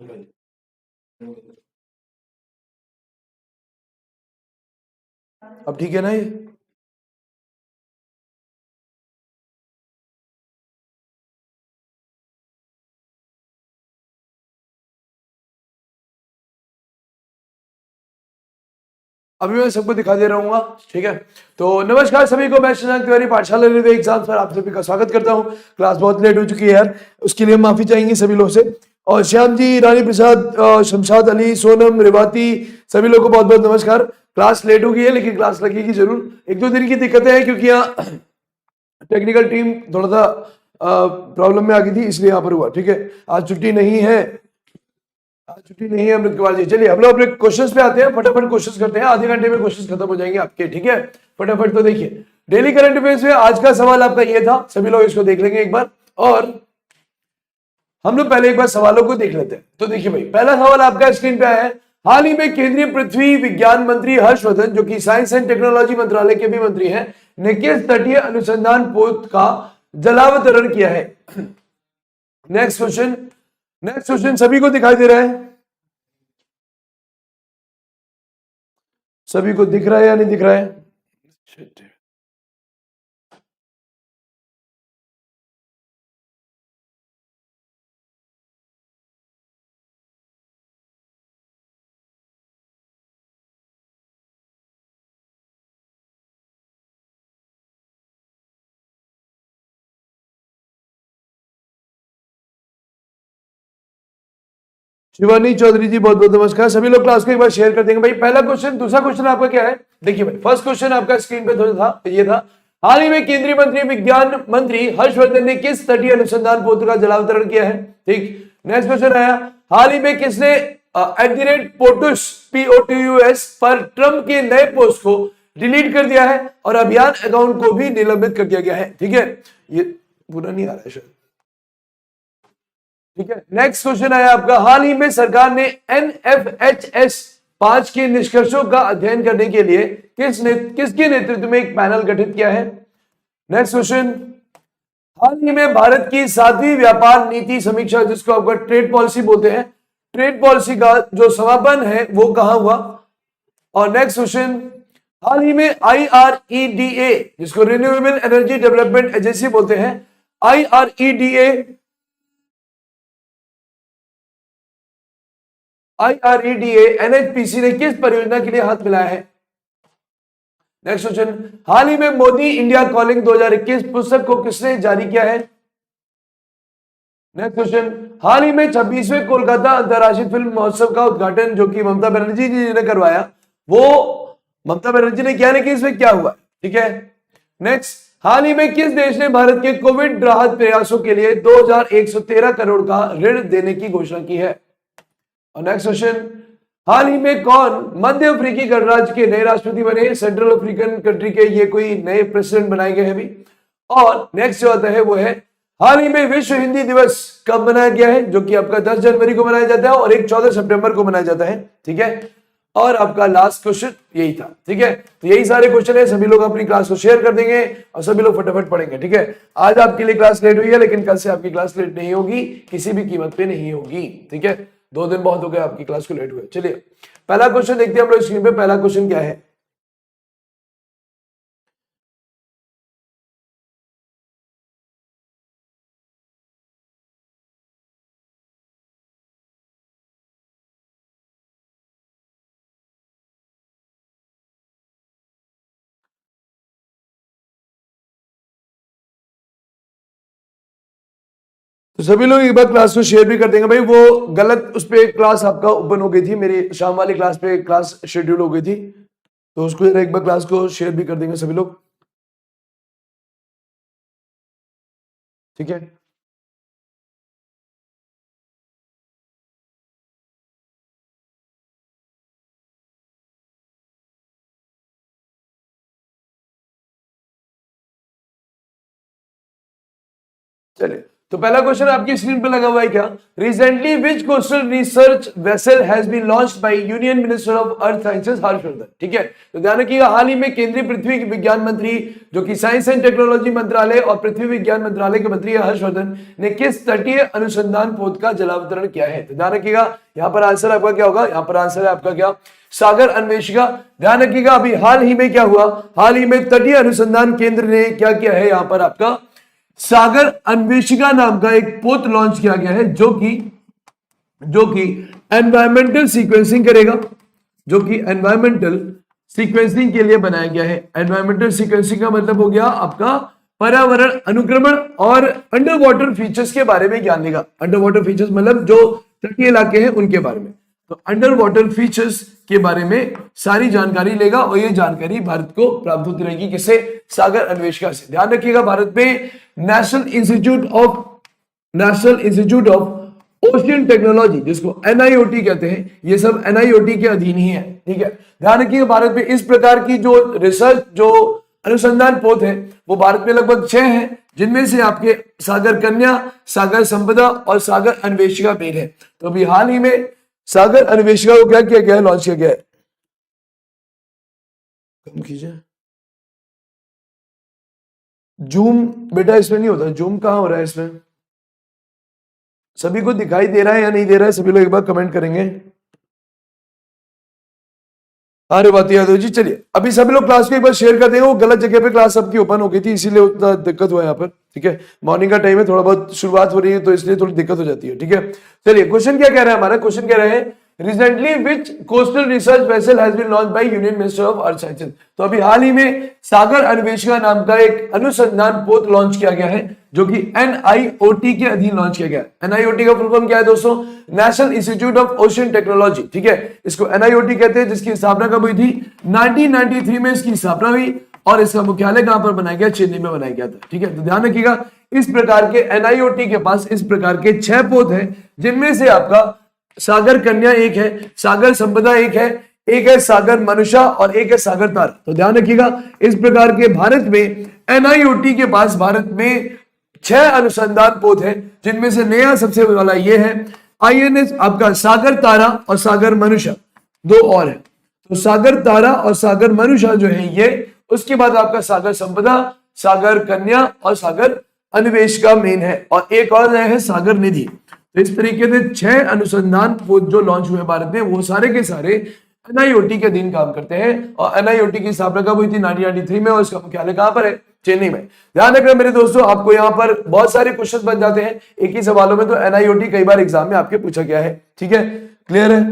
अब ठीक है ना ये? अभी मैं सबको दिखा दे रहूंगा, ठीक है। तो नमस्कार सभी को, मैं शशांक तिवारी पाठशाला रेलवे एग्जाम्स पर आप सभी का स्वागत करता हूं। क्लास बहुत लेट हो चुकी है यार, उसके लिए माफी चाहेंगे सभी लोग से। और श्याम जी, रानी प्रसाद, शमशाद अली, सोनम, रेवाती, सभी लोग को बहुत बहुत नमस्कार। क्लास लेट हो गई है लेकिन क्लास लगेगी जरूर। एक दो दिन की दिक्कतें हैं क्योंकि यहाँ टेक्निकल टीम थोड़ा सा प्रॉब्लम में आ गई थी, इसलिए यहाँ पर हुआ, ठीक है। आज छुट्टी नहीं है, आज छुट्टी नहीं है अमृत कुमार जी। चलिए हम लोग अपने क्वेश्चंस पे आते हैं, फटाफट क्वेश्चंस करते हैं, आधे घंटे में क्वेश्चंस खत्म हो जाएंगे आपके, ठीक है। फटाफट तो देखिए, डेली करंट अफेयर्स में आज का सवाल आपका ये था, सभी लोग इसको देख लेंगे एक बार। और हम लोग पहले एक बार सवालों को देख लेते हैं। तो देखिए भाई, पहला सवाल आपका स्क्रीन पे आया है। हाल ही में केंद्रीय पृथ्वी विज्ञान मंत्री हर्षवर्धन, जो कि साइंस एंड टेक्नोलॉजी मंत्रालय के भी मंत्री हैं, ने किस तटीय अनुसंधान पोत का जलावतरण किया है? नेक्स्ट क्वेश्चन, नेक्स्ट क्वेश्चन सभी को दिखाई दे रहा है? सभी को दिख रहा है या नहीं दिख रहा है? शिवानी चौधरी जी, बहुत बहुत नमस्कार। सभी लोग क्लास को एक बार शेयर कर देंगे भाई। पहला क्वेश्चन, दूसरा क्वेश्चन आपका क्या है? देखिए भाई, फर्स्ट क्वेश्चन आपका स्क्रीन पे जो था ये था, हाल ही में केंद्रीय मंत्री विज्ञान मंत्री हर्षवर्धन ने किस तटीय अनुसंधान पोत का जलावतरण किया है? ठीक। नेक्स्ट क्वेश्चन आया, हाल ही में किसने @POTUS POTUS पर ट्रंप के नए पोस्ट को डिलीट कर दिया है और अभियान अकाउंट को भी निलंबित कर दिया गया है? ठीक है, ये पूरा नहीं आ रहा है शायद, ठीक है। नेक्स्ट क्वेश्चन आया आपका, हाल ही में सरकार ने NFHS 5 के निष्कर्षों का अध्ययन करने के लिए किसके नेतृत्व में एक पैनल गठित किया है? नेक्स्ट क्वेश्चन, हाल ही में भारत की 7वीं व्यापार नीति समीक्षा, जिसको आपका ट्रेड पॉलिसी बोलते हैं, ट्रेड पॉलिसी का जो समापन है वो कहां हुआ? और नेक्स्ट क्वेश्चन, हाल ही में IREDA, जिसको रिन्यूएबल एनर्जी डेवलपमेंट एजेंसी बोलते हैं, IREDA NHPC ने किस परियोजना के लिए हाथ मिलाया है? नेक्स्ट क्वेश्चन, हाल ही में मोदी इंडिया कॉलिंग 2021 पुस्तक को किसने जारी किया है? नेक्स्ट क्वेश्चन, हाल ही में 26वें कोलकाता अंतरराष्ट्रीय फिल्म महोत्सव का उद्घाटन जो कि ममता बनर्जी जी ने करवाया, वो ममता बनर्जी ने किया, लेकिन इसमें क्या हुआ? ठीक है। नेक्स्ट, हाल ही में किस देश ने भारत के कोविड राहत प्रयासों के लिए 2113 करोड़ का ऋण देने की घोषणा की है? और नेक्स्ट क्वेश्चन, हाल ही में कौन मध्य अफ्रीकी गणराज्य के नए राष्ट्रपति बने? सेंट्रल अफ्रीकन कंट्री के ये कोई नए प्रेसिडेंट बनाए गए हैं अभी। और नेक्स्ट जो आता है वो है, हाल ही में विश्व हिंदी दिवस कब मनाया गया है? जो कि आपका 10 जनवरी को मनाया जाता है और एक 14 सितंबर को मनाया जाता है, ठीक है। और आपका लास्ट क्वेश्चन यही था, ठीक है। तो यही सारे क्वेश्चन है, सभी लोग अपनी क्लास को शेयर कर देंगे और सभी लोग फटाफट पढ़ेंगे, ठीक है। आज आपके लिए क्लास लेट हुई है, लेकिन कल से आपकी क्लास लेट नहीं होगी, किसी भी कीमत पे नहीं होगी, ठीक है। 2 दिन बहुत हो गए आपकी क्लास को लेट हुए। चलिए पहला क्वेश्चन देखते हैं हम लोग स्क्रीन पे। पहला क्वेश्चन क्या है? तो सभी लोग एक बार क्लास को शेयर भी कर देंगे भाई। वो गलत उस पे क्लास आपका ओपन हो गई थी, मेरी शाम वाली क्लास पे क्लास शेड्यूल हो गई थी, तो उसको एक बार क्लास को शेयर भी कर देंगे सभी लोग, ठीक है। चलिए तो पहला क्वेश्चन आपकी स्क्रीन पे लगा हुआ है क्या, recently which coastal research vessel has been launched by union minister of earth sciences Harshvardhan. ठीक है, तो ध्यान रखिएगा हाल ही में केंद्रीय पृथ्वी विज्ञान मंत्री जो कि साइंस एंड टेक्नोलॉजी मंत्रालय और पृथ्वी विज्ञान मंत्रालय के मंत्री हर्षवर्धन ने किस तटीय अनुसंधान पोत का जलावतरण किया है। तो ध्यान रखिएगा यहाँ पर आंसर आपका क्या होगा, यहाँ पर आंसर है आपका क्या, सागर अन्वेषिका। ध्यान रखिएगा अभी हाल ही में क्या हुआ, हाल ही में तटीय अनुसंधान केंद्र ने क्या किया है, यहाँ पर आपका सागर अन्वेषिका नाम का एक पोत लॉन्च किया गया है जो कि एनवायरमेंटल सीक्वेंसिंग करेगा, जो कि एनवायरमेंटल सीक्वेंसिंग के लिए बनाया गया है। एनवायरमेंटल सीक्वेंसिंग का मतलब हो गया आपका पर्यावरण अनुक्रमण और अंडर वाटर फीचर्स के बारे में ज्ञान देगा। अंडर वाटर फीचर्स मतलब जो तटीय इलाके हैं उनके बारे में, तो अंडर वाटर फीचर्स के बारे में सारी जानकारी लेगा और ये जानकारी भारत को प्राप्त होती रहेगी किससे, सागर अन्वेषिका से। ध्यान रखिएगा भारत में national institute of ocean technology जिसको NIOT कहते हैं, ये सब NIOT के अधीन ही है। ठीक है, ध्यान रखिएगा भारत में इस प्रकार की जो रिसर्च जो अनुसंधान पोत है वो भारत में लगभग 6 हैं, जिनमें से आपके सागर कन्या, सागर संपदा और सागर अन्वेषिका मेन है। तो अभी हाल ही में सागर अन्वेषिका को क्या किया गया है, लॉन्च किया गया है। कम कीजिए जूम, बेटा इसमें नहीं होता जूम, कहां हो रहा है इसमें, सभी को दिखाई दे रहा है या नहीं दे रहा है, सभी लोग एक बार कमेंट करेंगे। अरे बात यादव जी, चलिए अभी सभी लोग क्लास को एक बार शेयर कर देंगे, वो गलत जगह पे क्लास सबकी ओपन हो गई थी इसीलिए उतना दिक्कत हुआ यहाँ पर। ठीक है, मॉर्निंग का टाइम है, थोड़ा बहुत शुरुआत हो रही है तो इसलिए थोड़ी दिक्कत हो जाती है। ठीक है, चलिए क्वेश्चन क्या कह रहा है हमारा, क्वेश्चन कह रहे हैं recently which coastal research vessel has been launched by union minister of earth sciences. तो अभी हाल ही में सागर अन्वेषिका नाम का एक अनुसंधान पोत लॉन्च किया गया है जो कि NIOT के अधीन लॉन्च किया गया है। NIOT का फुल फॉर्म क्या है दोस्तों, national institute of ocean technology. ठीक है, इसको NIOT कहते हैं, जिसकी स्थापना कब हुई थी, 1993 में इसकी स्थापना हुई और इसका मुख्यालय कहां पर बनाया गया, चेन्नई में बनाया गया था। ठीक है, तो ध्यान रखिएगा इस प्रकार के NIOT के पास इस प्रकार के 6 पोत हैं, जिनमें से आपका सागर कन्या एक है, सागर संपदा एक है सागर मनुषा और एक है सागर तारा। तो ध्यान रखिएगा इस प्रकार के भारत में NIOT के पास भारत में 6 अनुसंधान पोत है, जिनमें से नया सबसे वाला ये है INS आपका सागर तारा और सागर मनुषा, 2 और है। तो सागर तारा और सागर मनुषा जो है ये, उसके बाद आपका सागर संपदा, सागर कन्या और सागर अन्वेषिका मेन है और एक और है सागर निधि। तो इस तरीके से 6 अनुसंधान पोत जो लॉन्च हुए भारत में वो सारे के सारे NIOT के अधीन काम करते हैं और NIOT की स्थापना कब हुई थी, 1993 में, और इसका मुख्यालय कहां पर है, चेन्नई में। ध्यान रखना मेरे दोस्तों, आपको यहाँ पर बहुत सारे क्वेश्चन बन जाते हैं एक ही सवालों में, तो NIOT कई बार एग्जाम में आपके पूछा गया है। ठीक है, क्लियर है,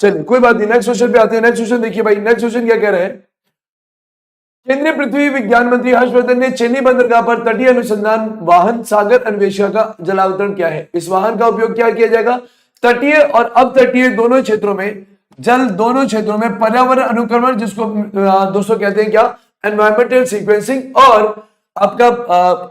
चलिए कोई बात नहीं, नेक्स्ट क्वेश्चन पे आते हैं। नेक्स्ट क्वेश्चन देखिए भाई, नेक्स्ट क्वेश्चन क्या कह रहे हैं, केंद्रीय पृथ्वी विज्ञान मंत्री हर्षवर्धन ने चेन्नई बंदरगाह पर तटीय अनुसंधान वाहन सागर अन्वेषिका का जलावतरण किया है। इस वाहन का उपयोग क्या किया जाएगा, तटीय और अपतटीय दोनों क्षेत्रों में, जल दोनों क्षेत्रों में पर्यावरण अनुक्रमण, जिसको दोस्तों कहते हैं क्या, एनवायरमेंटल सीक्वेंसिंग, और आपका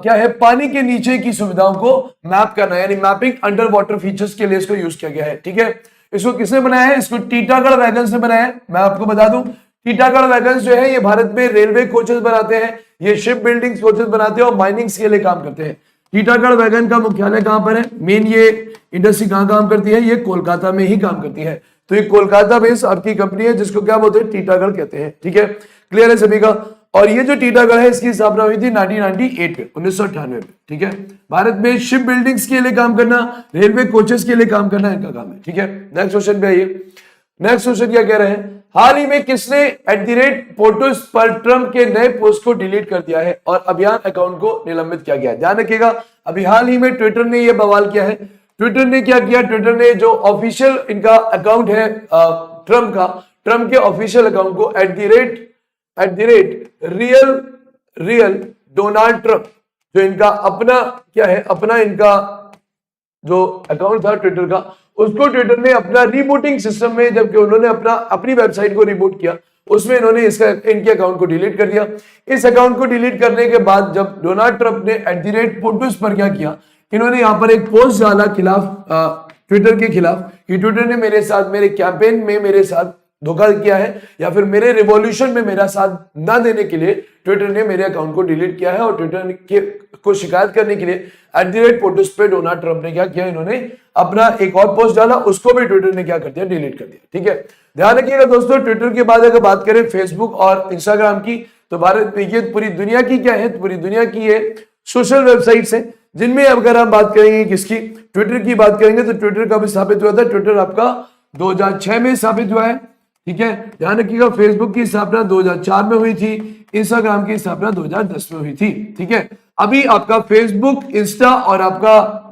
क्या है, पानी के नीचे की सुविधाओं को मैप करना, यानी मैपिंग अंडर वाटर फीचर्स के लिए इसको यूज किया गया है। ठीक है, इसको किसने बनाया है, इसको टीटागढ़ वैगन्स ने बनाया है। मैं आपको बता दूं टीटागढ़ वैगन्स जो है ये भारत में रेलवे कोचेस बनाते हैं, ये शिप बिल्डिंग कोचेस बनाते हैं और माइनिंग्स के लिए काम करते हैं। टीटागढ़ वैगन का मुख्यालय कहां पर है, मेन ये इंडस्ट्री कहां काम करती है, ये कोलकाता में ही काम करती है। तो ये कोलकाता बेस्ड आपकी कंपनी है जिसको क्या बोलते हैं, टीटागढ़ कहते हैं। ठीक है, क्लियर है सभी का। और ये जो टीटागढ़ है इसकी स्थापना हुई थी 1998 में, 1998 में। ठीक है, भारत में शिप बिल्डिंग्स के लिए काम करना, रेलवे कोचेस के लिए काम करना इनका काम है। ठीक है, नेक्स्ट क्वेश्चन पे आइए। नेक्स्ट क्वेश्चन क्या कह रहे हैं, हाल ही में किसने @पोर्टस पर ट्रंप के नए पोस्ट को डिलीट कर दिया है और अभियान अकाउंट को निलंबित किया गया है। ध्यान रखिएगा अभी हाल ही में ट्विटर ने यह बवाल किया है। ट्विटर ने क्या किया, ट्विटर ने जो ऑफिशियल इनका अकाउंट है ट्रंप का, ट्रंप के ऑफिशियल अकाउंट को रियल डोनाल्ड ट्रंप, जो इनका अपना क्या है, अपना इनका जो अकाउंट था ट्विटर का, उसको ट्विटर ने अपना रिबूटिंग सिस्टम में, जबकि उन्होंने अपनी वेबसाइट को रिबूट किया, उसमें इन्होंने इनके अकाउंट को डिलीट कर दिया। इस अकाउंट को डिलीट करने के बाद जब डोनाल्ड ट्रंप ने @पोर्टस पर क्या किया, इन्होंने यहां पर एक पोस्ट डाला खिलाफ ट्विटर के खिलाफ कि ट्विटर ने मेरे साथ, मेरे कैंपेन में मेरे साथ धोखा किया है या फिर मेरे रिवॉल्यूशन में मेरा साथ ना देने के लिए ट्विटर ने मेरे अकाउंट को डिलीट किया है। और ट्विटर को शिकायत करने के लिए @POTUS पे डोनाल्ड ट्रंप ने क्या किया, इन्होंने अपना एक और पोस्ट डाला, उसको भी ट्विटर ने क्या कर दिया, डिलीट कर दिया। ठीक है, ध्यान रखिएगा दोस्तों। ट्विटर के बाद अगर बात करें फेसबुक और इंस्टाग्राम की, तो भारत में ये पूरी दुनिया की क्या है, पूरी दुनिया की ये सोशल वेबसाइट्स है, जिनमें अगर हम बात करेंगे किसकी, ट्विटर की बात करेंगे तो ट्विटर का भी स्थापित हुआ था। ट्विटर आपका 2006 में स्थापित हुआ है। ठीक है, ध्यान रखिएगा। फेसबुक की स्थापना 2004 में हुई थी, इंस्टाग्राम की स्थापना 2010 में हुई थी। ठीक है, अभी आपका फेसबुक, इंस्टा और आपका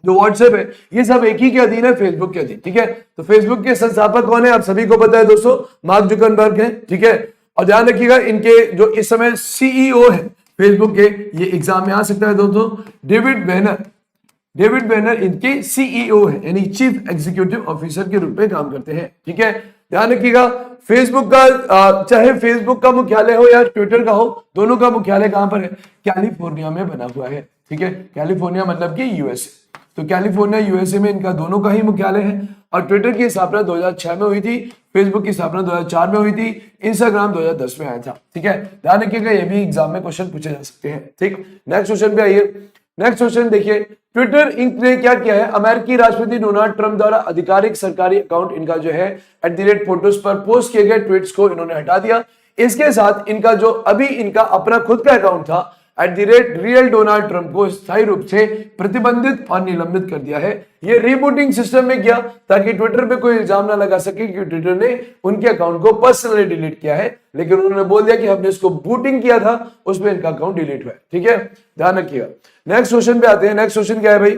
जो व्हाट्सएप है, ये सब एक ही के अधीन है, फेसबुक के अधीन। ठीक है, तो फेसबुक के संस्थापक कौन है, आप सभी को पता है दोस्तों, मार्क जुकरबर्ग है। ठीक है, और ध्यान रखिएगा इनके जो इस समय सीईओ है फेसबुक के, ये एग्जाम में आ सकता है दोस्तों, डेविड वेनर इनके सीईओ है, यानी चीफ एग्जीक्यूटिव ऑफिसर के रूप में काम करते हैं। ठीक है, ध्यान रखिएगा फेसबुक का चाहे फेसबुक का मुख्यालय हो या ट्विटर का हो, दोनों का मुख्यालय कहां पर है, कैलिफोर्निया में बना हुआ है। ठीक है, कैलिफोर्निया मतलब कि यूएसए, तो कैलिफोर्निया यूएसए में इनका दोनों का ही मुख्यालय है। और ट्विटर की स्थापना 2006 में हुई थी, फेसबुक की स्थापना 2004 में हुई थी, इंस्टाग्राम 2010 में आया था। ठीक है, ध्यान रखिएगा, ये भी एग्जाम में क्वेश्चन पूछे जा सकते हैं। ठीक, नेक्स्ट क्वेश्चन पे आइए। नेक्स्ट क्वेश्चन देखिए, ट्विटर इंक ने क्या किया है, अमेरिकी राष्ट्रपति डोनाल्ड ट्रंप द्वारा आधिकारिक सरकारी अकाउंट इनका जो है @POTUS पर पोस्ट किए गए ट्वीट्स को इन्होंने हटा दिया। इसके साथ इनका जो अभी इनका अपना खुद का अकाउंट था @रियल डोनाल्ड ट्रंप को स्थायी रूप से प्रतिबंधित और निलंबित कर दिया है। ये रीबूटिंग सिस्टम में किया ताकि ट्विटर पे कोई इल्जाम ना लगा सके कि ट्विटर ने उनके अकाउंट को पर्सनली डिलीट किया है, लेकिन उन्होंने बोल दिया कि हमने इसको बूटिंग किया था, उसमें इनका अकाउंट डिलीट हुआ है। ठीक है, ध्यान रखिएगा। नेक्स्ट क्वेश्चन पे आते हैं। नेक्स्ट क्वेश्चन क्या है भाई,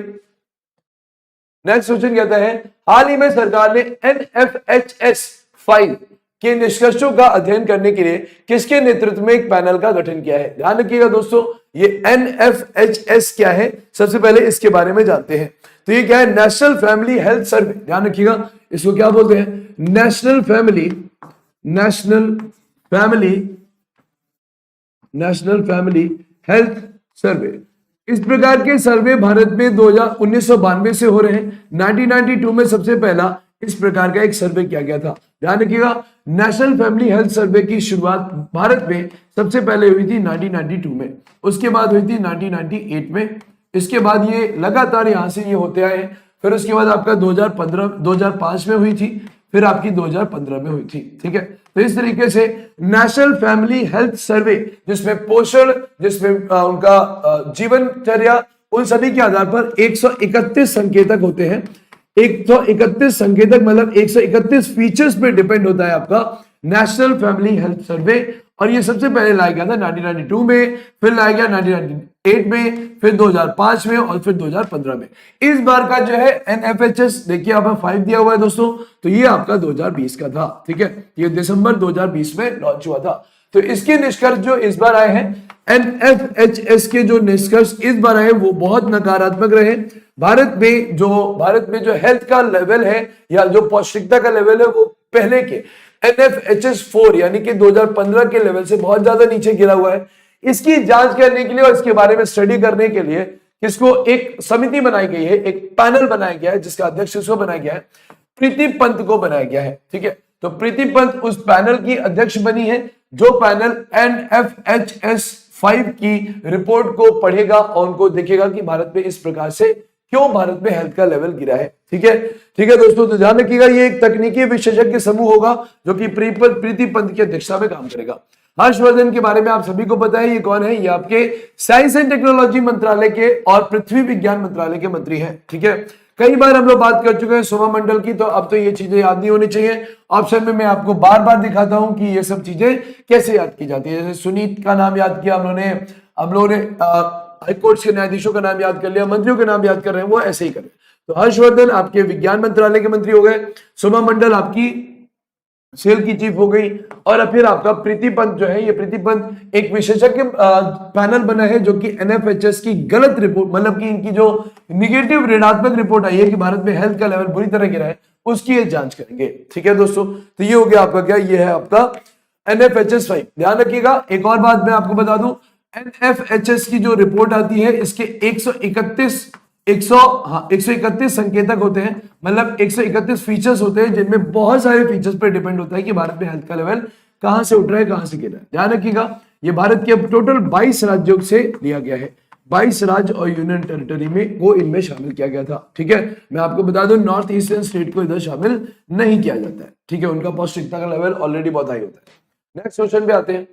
नेक्स्ट क्वेश्चन कहता है, हाल ही में सरकार ने NFHS 5 के निष्कर्षों का अध्ययन करने के लिए किसके नेतृत्व में एक पैनल का गठन किया है। ध्यान रखिएगा दोस्तों, ये NFHS क्या है, सबसे पहले इसके बारे में जानते हैं। तो ये क्या है, नेशनल फैमिली हेल्थ सर्वे। ध्यान रखिएगा, इसको क्या बोलते हैं, नेशनल फैमिली हेल्थ सर्वे। इस प्रकार के सर्वे भारत में 1992 से हो रहे हैं। 1992 में सबसे पहला इस प्रकार का एक सर्वे किया गया था। ध्यान रखिएगा, नेशनल फैमिली हेल्थ सर्वे की शुरुआत भारत में सबसे पहले हुई थी 1992 में, उसके बाद हुई थी 1998 में, इसके बाद ये लगातार यहां से ये होते आए हैं। फिर उसके बाद आपका 2005 में हुई थी, फिर आपकी 2015 में हुई थी। ठीक है, तो इस तरीके से नेशनल फैमिली हेल्थ सर्वे, जिसमें पोषण, जिसमें उनका जीवनचर्या, उन सभी के आधार पर 131 संकेतक होते हैं। 131 संकेतक मतलब 131 फीचर्स पे डिपेंड होता है आपका नेशनल फैमिली हेल्थ सर्वे। और ये सबसे पहले लाया गया था 1992 में, फिर लाया गया 1998 में, फिर 2005 में और फिर 2015 में। इस बार का जो है NFHS देखिए आप 5 दिया हुआ है दोस्तों, तो ये आपका 2020 का था। ठीक है, ये दिसंबर 2020 में लॉन्च हुआ था। तो इसके निष्कर्ष जो इस बार आए हैं, NFHS के जो निष्कर्ष इस बार आए वो बहुत नकारात्मक रहे। भारत में जो हेल्थ का लेवल है या जो पौष्टिकता का लेवल है, वो पहले के NFHS 4 यानी कि 2015 के लेवल से बहुत ज्यादा नीचे गिरा हुआ है। इसकी जांच करने के लिए और इसके बारे में स्टडी करने के लिए किसको, एक समिति बनाई गई है, एक पैनल बनाया गया है, जिसका अध्यक्ष इसको बनाया गया है, प्रीति पंत को बनाया गया है। ठीक है, तो प्रीति पंत उस पैनल की अध्यक्ष बनी है, जो पैनल NFHS 5 की रिपोर्ट को पढ़ेगा और उनको देखेगा कि भारत में इस प्रकार से क्यों भारत में हेल्थ का लेवल गिरा है। ठीक है दोस्तों, तो ध्यान रखिएगा, ये एक तकनीकी विशेषज्ञ समूह होगा जो कि प्रीति पंत की अध्यक्षता में काम करेगा। हर्षवर्धन के बारे में आप सभी को पता है, ये कौन है, ये आपके साइंस एंड टेक्नोलॉजी मंत्रालय के और पृथ्वी विज्ञान मंत्रालय के मंत्री हैं। ठीक है, कई बार हम लोग बात कर चुके हैं सोमा मंडल की, तो अब तो ये चीजें याद नहीं होनी चाहिए। ऑप्शन में मैं आपको बार बार दिखाता हूं कि ये सब चीजें कैसे याद की जाती है। जैसे सुनीत का नाम याद किया हम लोगों ने हाईकोर्ट के न्यायाधीशों का नाम याद कर लिया, मंत्रियों के नाम याद कर रहे हैं, वो ऐसे ही करें। तो हर्षवर्धन आपके विज्ञान मंत्रालय के मंत्री हो गए, सोमा मंडल आपकी सेल की चीफ हो गई, और फिर आपका प्रीति पंत जो है, ये प्रीति पंत एक विशेषज्ञ पैनल बना है जो कि NFHS की गलत रिपोर्ट, मतलब कि इनकी जो निगेटिव ऋणात्मक रिपोर्ट आई है कि भारत में हेल्थ का लेवल बुरी तरह गिरा है, उसकी ये जांच करेंगे। ठीक है दोस्तों, तो ये हो गया आपका क्या, ये है आपका NFHS 5। ध्यान रखिएगा, एक और बात मैं आपको बता दूं, NFHS की जो रिपोर्ट आती है, इसके 131 131 संकेतक होते हैं, मतलब 131 फीचर्स होते हैं जिनमें बहुत सारे फीचर्स पर डिपेंड होता है कि भारत में हेल्थ का लेवल कहां से उठ रहा है, कहां से गिर रहा है। ध्यान रखिएगा, ये भारत के टोटल 22 राज्यों से लिया गया है, 22 राज्य और यूनियन टेरिटरी में वो इनमें शामिल किया गया था। ठीक है, मैं आपको बता दूं नॉर्थ ईस्टर्न स्टेट को इधर शामिल नहीं किया जाता है। ठीक है, उनका पौष्टिकता का लेवल ऑलरेडी बहुत हाई होता है। नेक्स्ट क्वेश्चन पे आते हैं।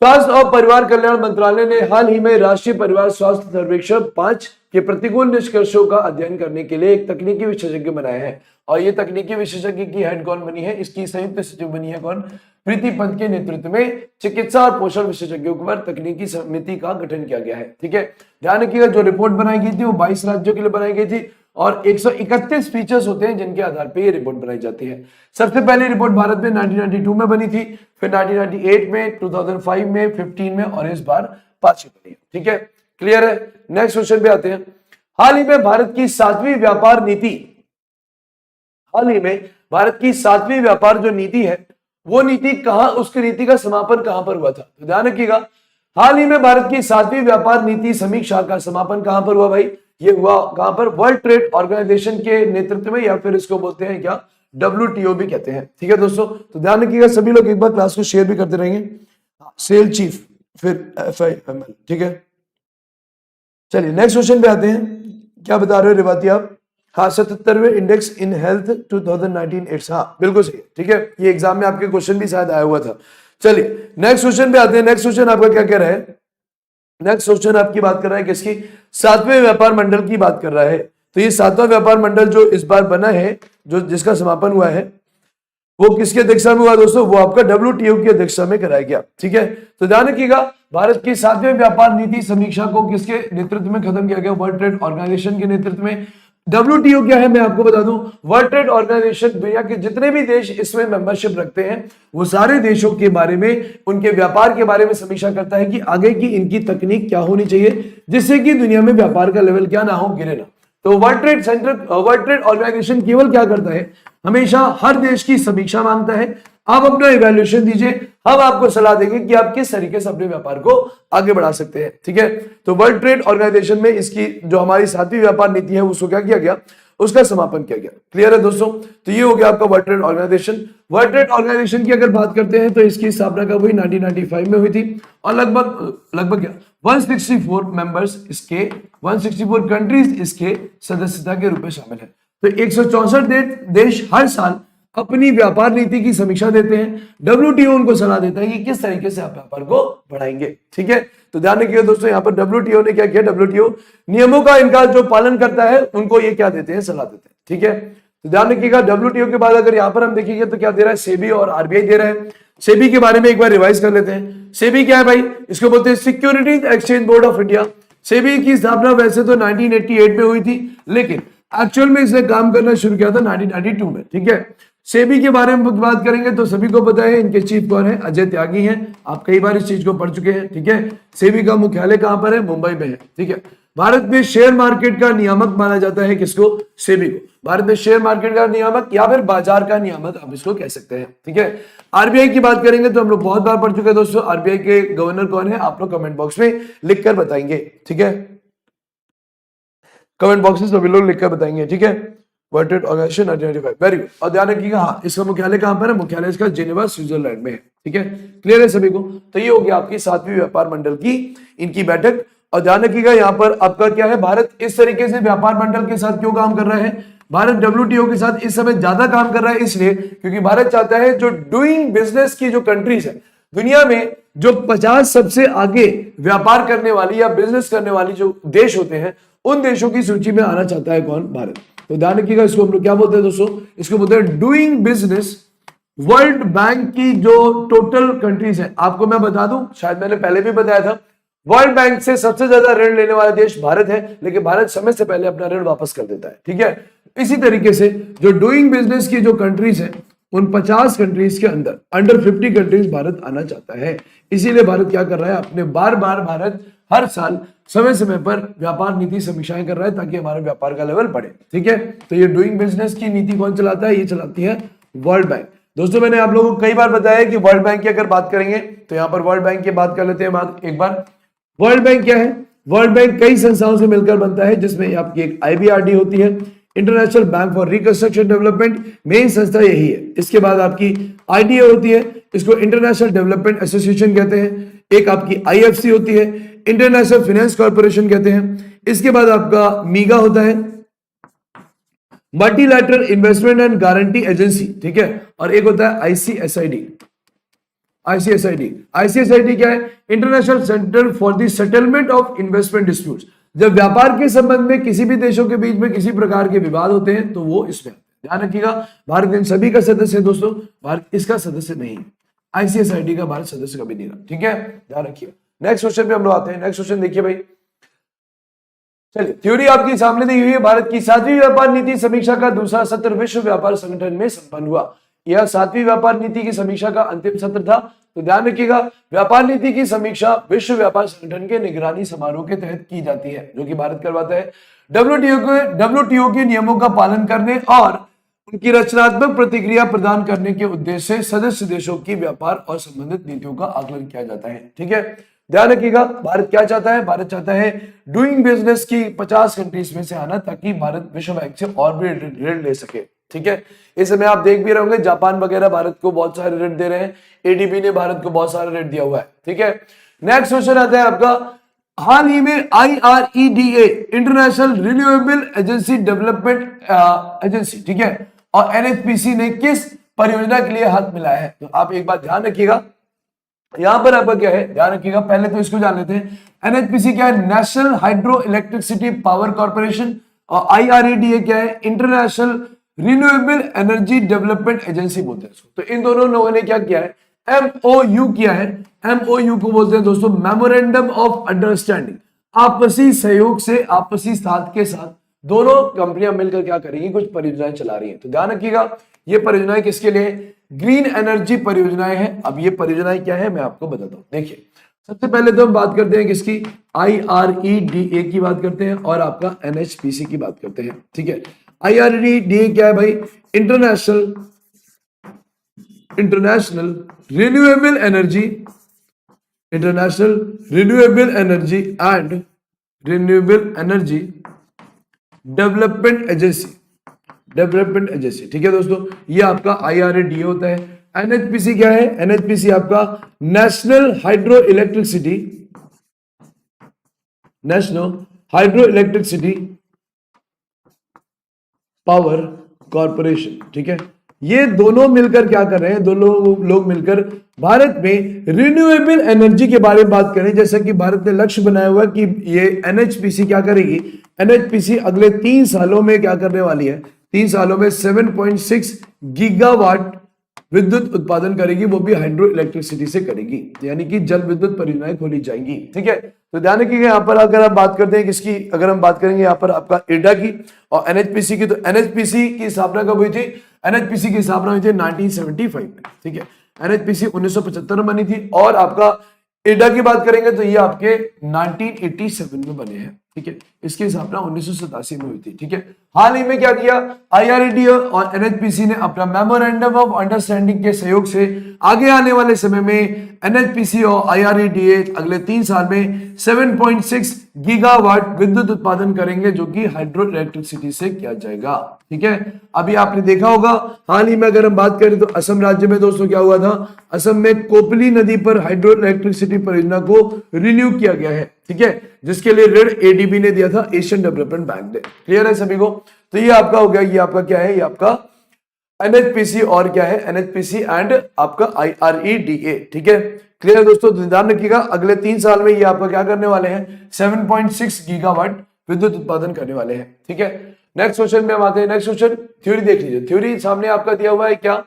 स्वास्थ्य और परिवार कल्याण मंत्रालय ने हाल ही में राष्ट्रीय परिवार स्वास्थ्य सर्वेक्षण 5 के प्रतिकूल निष्कर्षों का अध्ययन करने के लिए एक तकनीकी विशेषज्ञ बनाया है। और ये तकनीकी विशेषज्ञ की हेड कौन बनी है, इसकी संयुक्त सचिव बनी है कौन, प्रीति पंत के नेतृत्व में चिकित्सा और पोषण विशेषज्ञों पर तकनीकी समिति का गठन किया गया है। ठीक है, ध्यान रखिएगा, जो रिपोर्ट बनाई गई थी वो 22 राज्यों के लिए बनाई गई थी और 131 फीचर्स होते हैं जिनके आधार पर ये रिपोर्ट बनाई जाती है। सबसे पहली रिपोर्ट भारत में 1992 में बनी थी, फिर 1998 में, 2005 में, 15 में और इस बार 5 बनी है। ठीक है, क्लियर है। नेक्स्ट क्वेश्चन पे आते हैं। हाल ही में भारत की 7वीं व्यापार नीति, हाल ही में भारत की 7वीं व्यापार जो नीति है वो नीति कहां, उसकी नीति का समापन कहां पर हुआ था, तो ध्यान रखिएगा, हाल ही में भारत की 7वीं व्यापार नीति समीक्षा का समापन कहां पर हुआ भाई, ये हुआ कहां पर, वर्ल्ड ट्रेड ऑर्गेनाइजेशन के नेतृत्व में, या फिर इसको बोलते हैं क्या, WTO भी कहते हैं। ठीक है दोस्तों, तो ध्यान रखिएगा, सभी लोग एक बार क्लास को शेयर भी करते रहेंगे। सेल चीफ, फिर FIML। ठीक है, चलिए नेक्स्ट क्वेश्चन पे आते हैं। क्या बता रहे हो रिवाती आप, हाँ 77वें इंडेक्स इन हेल्थ 2019 एड्स, हाँ बिल्कुल सही है। ठीक है, ये एग्जाम में आपके क्वेश्चन भी शायद आया हुआ था। चलिए नेक्स्ट क्वेश्चन पे आते हैं। नेक्स्ट क्वेश्चन आपका क्या कह रहा है, नेक्स्ट क्वेश्चन आपकी बात कर रहा है किसकी, 7वें व्यापार मंडल की बात कर रहा है। तो ये 7वां व्यापार मंडल जो इस बार बना है, जो जिसका समापन हुआ है, वो किसके अध्यक्षता में हुआ दोस्तों, वो आपका WTO की अध्यक्षता में कराया गया। ठीक है, तो ध्यान रखिएगा, भारत की 7वें व्यापार नीति समीक्षा को किसके नेतृत्व में खत्म किया गया, वर्ल्ड ट्रेड ऑर्गेनाइजेशन के नेतृत्व में। WTO क्या है मैं आपको बता दूं, वर्ल्ड ट्रेड ऑर्गेनाइजेशन दुनिया के जितने भी देश इसमें मेंबरशिप रखते हैं वो सारे देशों के बारे में, उनके व्यापार के बारे में समीक्षा करता है कि आगे की इनकी तकनीक क्या होनी चाहिए जिससे कि दुनिया में व्यापार का लेवल क्या ना हो, गिरे ना। तो वर्ल्ड ट्रेड ऑर्गेनाइजेशन केवल क्या करता है, हमेशा हर देश की समीक्षा मांगता है। आप अपना इवैल्यूएशन दीजिए, हम आपको सलाह देंगे कि आप किस तरीके से अपने व्यापार को आगे बढ़ा सकते हैं। ठीक है, तो वर्ल्ड ट्रेड ऑर्गेनाइजेशन में इसकी जो हमारी 7वीं व्यापार नीति है उसको क्या किया गया, उसका समापन किया गया। क्लियर है दोस्तों, तो ये हो गया आपका world trade organisation. World trade organisation की अगर बात करते हैं तो इसकी स्थापना कब हुई, 1995 में हुई थी और लगभग क्या 164 मेंबर्स इसके, 164 कंट्रीज इसके सदस्यता के रूप में शामिल है। तो 164 देश हर साल अपनी व्यापार नीति की समीक्षा देते हैं। WTO उनको सलाह देता है कि किस तरीके से आप व्यापार को बढ़ाएंगे। ठीक है, तो ध्यान रखिए दोस्तों, यहाँ पर WTO ने क्या किया, WTO नियमों का इनका जो पालन करता है उनको ये क्या देते हैं, सलाह देते हैं। ठीक है, तो ध्यान रखिएगा, WTO के बाद अगर यहाँ पर हम देखेंगे तो क्या दे रहा है, सेबी और RBI दे रहा है। सेबी के बारे में एक बार रिवाइज कर लेते हैं। सेबी क्या है भाई, इसको बोलते हैं securities exchange board of India. SEBI की स्थापना वैसे तो 1988 में हुई थी, लेकिन एक्चुअल में इसने काम करना शुरू किया था 1992 में। ठीक है, सेबी के बारे में बात करेंगे तो सभी को पता है इनके चीफ कौन है, अजय त्यागी हैं। आप कई बार इस चीज को पढ़ चुके हैं। ठीक है, सेबी का मुख्यालय कहां पर है, मुंबई में है। ठीक है, भारत में शेयर मार्केट का नियामक माना जाता है किसको, सेबी को। भारत में शेयर मार्केट का नियामक या फिर बाजार का नियामक आप इसको कह सकते हैं। ठीक है, RBI की बात करेंगे तो हम लोग बहुत बार पढ़ चुके हैं दोस्तों। RBI के गवर्नर कौन है, आप लोग कमेंट बॉक्स में लिखकर बताएंगे। ठीक है, कमेंट बॉक्स में सभी लोग लिखकर बताएंगे। ठीक है, world trade organisation 1995, very good. और ध्यान रखिएगा, हाँ इसका मुख्यालय कहां पर है, मुख्यालय इसका जेनेवा स्विट्जरलैंड में है। ठीक है, क्लियर है सभी को। तो ये हो गया आपकी 7वीं व्यापार मंडल की इनकी बैठक। और ध्यान रखिएगा यहाँ पर आपका क्या है, भारत इस तरीके से व्यापार मंडल के साथ क्यों काम कर रहा है, भारत WTO के साथ इस समय ज्यादा काम कर रहा है इसलिए क्योंकि भारत चाहता है जो डूइंग बिजनेस की जो कंट्रीज है दुनिया में, जो 50 सबसे आगे व्यापार करने वाली या बिजनेस करने वाली जो देश होते हैं उन देशों की सूची में आना चाहता है कौन, भारत। तो ध्यान रखिएगा, इसको हम लोग क्या बोलते हैं दोस्तों, इसको बोलते हैं डूइंग बिजनेस। वर्ल्ड बैंक की जो टोटल कंट्रीज है, आपको मैं बता दूं, शायद मैंने पहले भी बताया था, वर्ल्ड बैंक से सबसे ज्यादा ऋण लेने वाला देश भारत है, लेकिन भारत समय से पहले अपना ऋण वापस कर देता है। ठीक है, इसी तरीके से जो डूइंग बिजनेस की जो कंट्रीज है उन 50 कंट्रीज के अंदर अंडर 50 कंट्रीज भारत आना चाहता है। इसीलिए भारत क्या कर रहा है, अपने बार बार भारत हर साल समय समय पर व्यापार नीति समीक्षाएं कर रहा है ताकि हमारे व्यापार का लेवल बढ़े। ठीक है, तो ये डूइंग बिजनेस की नीति कौन चलाता है, ये चलाती है वर्ल्ड बैंक। दोस्तों मैंने आप लोगों को कई बार बताया कि वर्ल्ड बैंक की अगर बात करेंगे तो यहाँ पर वर्ल्ड बैंक की बात कर लेते हैं एक बार। वर्ल्ड बैंक क्या है, वर्ल्ड बैंक कई संस्थाओं से मिलकर बनता है, जिसमें आपकी एक IBRD होती है, international bank for reconstruction development, main संस्था यही है। इसके बाद आपकी IDA होती है, इसको इंटरनेशनल डेवलपमेंट एसोसिएशन कहते हैं। एक आपकी IFC होती है, इंटरनेशनल फाइनेंस कॉर्पोरेशन कहते हैं। इसके बाद आपका मीगा होता है, multilateral investment and guarantee agency, ठीक है। और एक होता है ICSID। ICSID क्या है? International centre for the settlement of investment disputes. जब व्यापार के संबंध में किसी भी देशों के बीच में किसी प्रकार के विवाद होते हैं तो वो इसमें, ध्यान रखिएगा, भारत इन सभी का सदस्य है दोस्तों, भारत इसका सदस्य नहीं है। ICSID का भारत सदस्य कभी नहीं रहा, ठीक है, ध्यान रखिएगा। नेक्स्ट क्वेश्चन पे हम लोग आते हैं। नेक्स्ट क्वेश्चन देखिए भाई, चलिए थ्योरी आपकी सामने दी हुई है। भारत की 7वीं व्यापार नीति समीक्षा का दूसरा सत्र विश्व व्यापार संगठन में संपन्न हुआ। यह 7वीं व्यापार नीति की समीक्षा का अंतिम सत्र था। तो ध्यान रखिएगा, व्यापार नीति की समीक्षा विश्व व्यापार संगठन के निगरानी समारोह के तहत की जाती है, जो कि भारत करवाता है। WTO के नियमों का पालन करने और उनकी रचनात्मक प्रतिक्रिया प्रदान करने के उद्देश्य से सदस्य देशों की व्यापार और संबंधित नीतियों का आकलन किया जाता है, ठीक है। ध्यान रखिएगा, भारत क्या चाहता है? भारत चाहता है डूइंग बिजनेस की 50 कंट्रीज में से आना, ताकि भारत विश्व बैंक से और भी ऋण ले सके, ठीक है। इस समय आप देख भी रहे होंगे, जापान वगैरह भारत को बहुत सारे ऋण दे रहे हैं, ADB ने भारत को बहुत सारा ऋण दिया हुआ है, ठीक है। नेक्स्ट क्वेश्चन आता है आपका, हाल ही में IREDA international renewable agency development agency, ठीक है, और NHPC ने किस परियोजना के लिए हाथ मिलाया है? तो आप एक बात ध्यान रखिएगा, यहां पर आपका क्या है, ध्यान रखिएगा, पहले तो इसको जान लेते हैं। NHPC क्या है? National hydro electricity power corporation. और IREDA क्या है? International renewable energy development agency बोलते हैं इसको। तो इन दोनों लोगों ने क्या किया है? MOU किया है। MOU को बोलते हैं दोस्तों मेमोरेंडम ऑफ अंडरस्टैंडिंग। आपसी सहयोग से, आपसी साथ के साथ दोनों कंपनियां मिलकर क्या करेंगी? कुछ परियोजनाएं चला रही हैं। तो ध्यान रखिएगा, ये परियोजनाएं किसके लिए? ग्रीन एनर्जी परियोजनाएं हैं। अब ये परियोजनाएं क्या है मैं आपको बताता हूं। देखिए, सबसे पहले तो हम बात करते हैं किसकी? IREDA की बात करते हैं और आपका NHPC की बात करते हैं, ठीक है। IREDA क्या है भाई? International renewable energy and renewable energy development agency, ठीक है दोस्तों। ये आपका IREDA होता है। NHPC क्या है? NHPC आपका national hydro electricity power corporation, ठीक है। ये दोनों मिलकर क्या कर रहे हैं? दोनों लोग मिलकर भारत में रिन्यूएबल एनर्जी के बारे में बात करें। जैसा कि भारत ने लक्ष्य बनाया हुआ कि ये NHPC क्या करेगी? NHPC अगले 3 सालों में क्या करने वाली है? 3 सालों में 7.6 गीगावाट विद्युत उत्पादन करेगी, वो भी हाइड्रो इलेक्ट्रिसिटी से करेगी, यानी कि जल विद्युत परियोजनाएं खोली जाएंगी, ठीक है। तो ध्यान रखिएगा, यहाँ पर अगर आप बात करते हैं किसकी, अगर हम बात करेंगे यहाँ पर आपका IREDA की और NHPC की, तो NHPC की स्थापना कब हुई थी? NHPC की स्थापना हुई थी 1975 में, ठीक है। NHPC 1975 में बनी थी। और आपका IREDA की बात करेंगे तो ये आपके 1987 में बने हैं, ठीक है। इसकी स्थापना 1987 में हुई थी, ठीक है। हाल ही में क्या किया? IREDA और NHPC ने अपना मेमोरेंडम ऑफ अंडरस्टैंडिंग के सहयोग से आगे आने वाले समय में NHPC और IREDA अगले 3 साल में 7.6 गीगावाट विद्युत उत्पादन करेंगे, जो कि हाइड्रो इलेक्ट्रिसिटी से किया जाएगा, ठीक है। अभी आपने देखा होगा, हाल ही में अगर हम बात करें तो असम राज्य में दोस्तों क्या हुआ था? असम में कोपली नदी पर हाइड्रो इलेक्ट्रिसिटी परियोजना को रिन्यू किया गया है, ठीक है, जिसके लिए ऋण ADB ने दिया था, एशियन डेवलपमेंट बैंक ने। क्लियर है सभी को? तो ये आपका हो गया, ये आपका क्या है? ये आपका NHPC और क्या है? NHPC एंड आपका IREDA, ठीक है। क्लियर है दोस्तों? ध्यान रखिएगा, अगले 3 साल में ये आपका क्या करने वाले हैं? 7.6 गीगावाट विद्युत उत्पादन करने वाले हैं, ठीक है। नेक्स्ट क्वेश्चन में हम आते हैं। नेक्स्ट क्वेश्चन, थ्योरी देख लीजिए। थ्योरी सामने आपका दिया हुआ है क्या?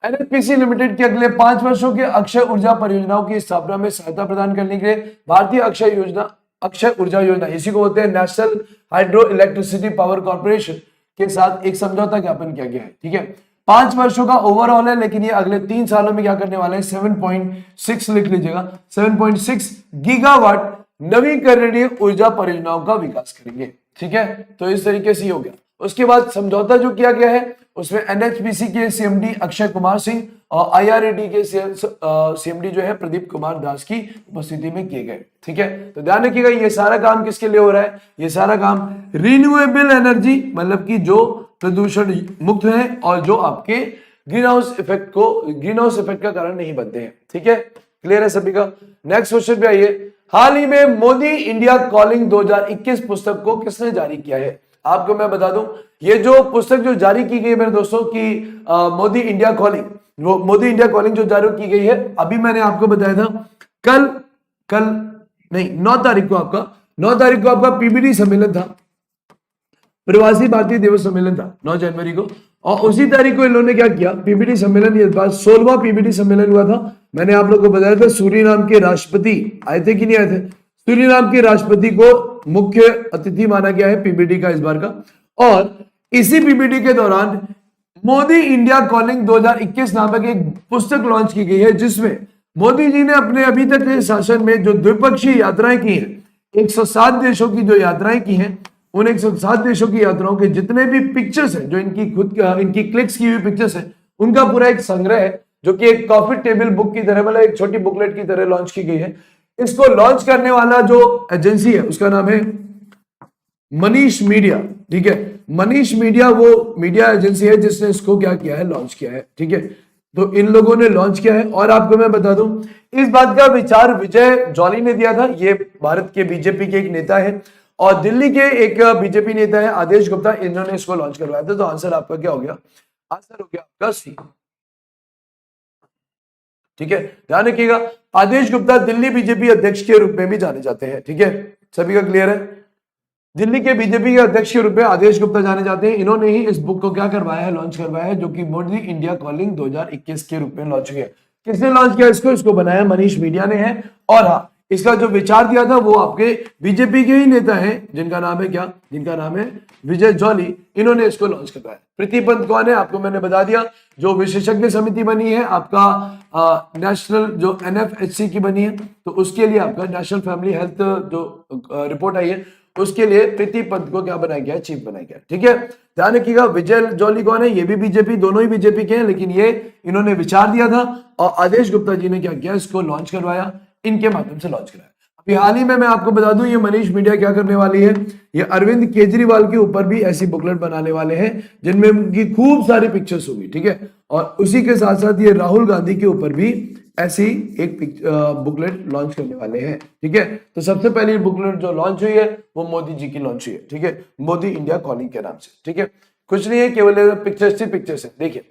NHPC लिमिटेड के अगले 5 वर्षों के अक्षय ऊर्जा परियोजनाओं की स्थापना में सहायता प्रदान करने के लिए भारतीय अक्षय ऊर्जा योजना, इसी को बोलते हैं national hydro electricity power corporation, के साथ एक समझौता ज्ञापन किया गया है, ठीक है। 5 वर्षों का ओवरऑल है, लेकिन ये अगले 3 सालों में क्या करने वाले हैं? 7.6 लिख लीजिएगा, 7.6 गीगावाट नवीकरणीय ऊर्जा परियोजनाओं का विकास करेंगे, ठीक है। तो इस तरीके से हो गया। उसके बाद समझौता जो किया गया है उसमें एनएचपीसी के सीएमडी अक्षय कुमार सिंह और आईआरएडी के सीएमडी जो है प्रदीप कुमार दास की उपस्थिति में किए गए। ठीक है, तो ध्यान रखिएगा ये सारा काम किसके लिए हो रहा है, ये सारा काम रिन्यूएबल एनर्जी मतलब कि जो प्रदूषण मुक्त है और जो आपके ग्रीन हाउस इफेक्ट का कारण नहीं बनते हैं। ठीक है, क्लियर है सभी का। नेक्स्ट क्वेश्चन पे आइए, हाल ही में मोदी इंडिया कॉलिंग 2021 पुस्तक को किसने जारी किया है। आपको मैं बता दूं ये जो पुस्तक जो जारी की गई है मेरे दोस्तों की मोदी इंडिया कॉलिंग जो जारी की गई है, अभी मैंने आपको बताया था कल नहीं 9 तारीख को आपका पीबीडी सम्मेलन था, प्रवासी भारतीय दिवस सम्मेलन था 9 जनवरी को, और उसी तारीख को इन्होंने क्या किया, पीबीडी सम्मेलन, ये 16वां पीबीडी सम्मेलन हुआ था। मैंने आप लोगों को बताया था सूरीनाम के राष्ट्रपति आए थे कि नहीं आए थे, सूरीनाम के राष्ट्रपति को मुख्य अतिथि माना गया है पीबीडी का इस बार का। और इसी पीबीडी के दौरान मोदी इंडिया कॉलिंग 2021 नामक एक पुस्तक लॉन्च की गई है, जिसमें मोदी जी ने अपने अभी तक के शासन में जो द्विपक्षीय यात्राएं की हैं, 107 देशों की जो यात्राएं की हैं, उन 107 देशों की यात्राओं के जितने भी पिक्चर्स हैं, जो इनकी क्लिक्स की हुई पिक्चर्स हैं, उनका पूरा एक संग्रह है, जो कि एक कॉफी टेबल बुक की तरह मतलब एक छोटी बुकलेट की तरह लॉन्च की गई है। इसको लॉन्च करने वाला जो एजेंसी है उसका नाम है मनीष मीडिया। ठीक है, मनीष मीडिया वो मीडिया एजेंसी है जिसने इसको क्या किया है, लॉन्च किया है। ठीक है, तो इन लोगों ने लॉन्च किया है। और आपको मैं बता दूं इस बात का विचार विजय जॉली ने दिया था, ये भारत के बीजेपी के एक नेता है, और दिल्ली के एक बीजेपी नेता है आदेश गुप्ता, इन्होंने इसको लॉन्च करवाया था। तो आंसर आपका क्या हो गया, आंसर हो गया आपका सी। ठीक है, ध्यान रखिएगा आदेश गुप्ता दिल्ली बीजेपी अध्यक्ष के रूप में भी जाने जाते हैं। ठीक है, सभी का क्लियर है, दिल्ली के बीजेपी के अध्यक्ष के रूप में आदेश गुप्ता जाने जाते हैं। इन्होंने ही इस बुक को क्या करवाया है, लॉन्च करवाया है, जो कि मोदी इंडिया कॉलिंग 2021 के रूप में लॉन्च हुई है। किसने लॉन्च किया इसको बनाया मनीष मीडिया ने है। और हाँ, इसका जो विचार दिया था वो आपके बीजेपी के ही नेता हैं, जिनका नाम है क्या, जिनका नाम है विजय जॉली, इन्होंने इसको लॉन्च करवाया। प्रीति पंत कौन है, आपको मैंने बता दिया, जो विशेषज्ञ समिति बनी है आपका नेशनल जो NFHC की बनी है, तो उसके लिए आपका नेशनल फैमिली हेल्थ जो रिपोर्ट आई है उसके लिए प्रीति पंत को क्या बनाया गया, चीफ बनाया गया। ठीक है, ध्यान रखिएगा विजय जॉली कौन है, ये भी बीजेपी, दोनों ही बीजेपी के हैं, लेकिन ये इन्होंने विचार दिया था और आदेश गुप्ता जी ने क्या किया, इसको लॉन्च करवाया, इनके माध्यम से लॉन्च कराया। अभी हाल ही में मैं आपको बता दूं ये मनीष मीडिया क्या करने वाली है, ये अरविंद केजरीवाल के ऊपर भी ऐसी बुकलेट बनाने वाले हैं जिनमें उनकी खूब सारी पिक्चर्स होगी। ठीक है, और उसी के साथ साथ ये राहुल गांधी के ऊपर भी ऐसी एक बुकलेट लॉन्च करने वाले हैं। ठीक है, तो सबसे पहली बुकलेट जो लॉन्च हुई है वो मोदी जी की लॉन्च हुई है। ठीक है, मोदी इंडिया कॉलिंग के नाम से। ठीक है, कुछ नहीं है, केवल पिक्चर्स है। देखिए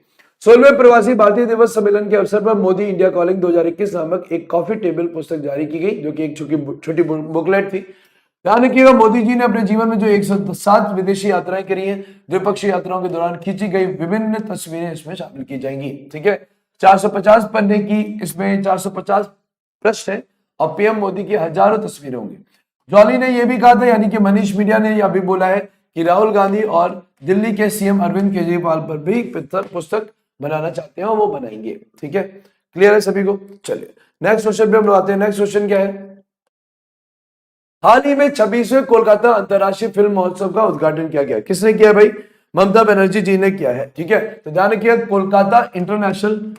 16वें प्रवासी भारतीय दिवस सम्मेलन के अवसर पर मोदी इंडिया कॉलिंग 2021 नामक एक कॉफी टेबल पुस्तक जारी की गई, जो कि एक छोटी बुकलेट थी। ध्यान रखिएगा मोदी जी ने अपने जीवन में जो 107 विदेशी यात्राएं करी हैं, द्विपक्षीय यात्राओं के दौरान खींची गई विभिन्न तस्वीरें इसमें शामिल की जाएंगी। ठीक है, 450 पन्ने की इसमें 450 पृष्ठ है और पीएम मोदी की हजारों तस्वीरें होंगी। जॉली ने यह भी कहा था, यानी कि मनीष मीडिया ने यह भी बोला है कि राहुल गांधी और दिल्ली के सीएम अरविंद केजरीवाल पर भी पुस्तक बनाना चाहते हैं और वो बनाएंगे। ठीक है, क्लियर है सभी को। चलिए नेक्स्ट क्वेश्चन पे हम लोग आते हैं। नेक्स्ट क्वेश्चन क्या है, हाल ही में 26वें कोलकाता अंतर्राष्ट्रीय फिल्म महोत्सव का उद्घाटन किया गया। किसने किया भाई, ममता बनर्जी जी ने किया है। ठीक है, तो ध्यान रखिए कोलकाता इंटरनेशनल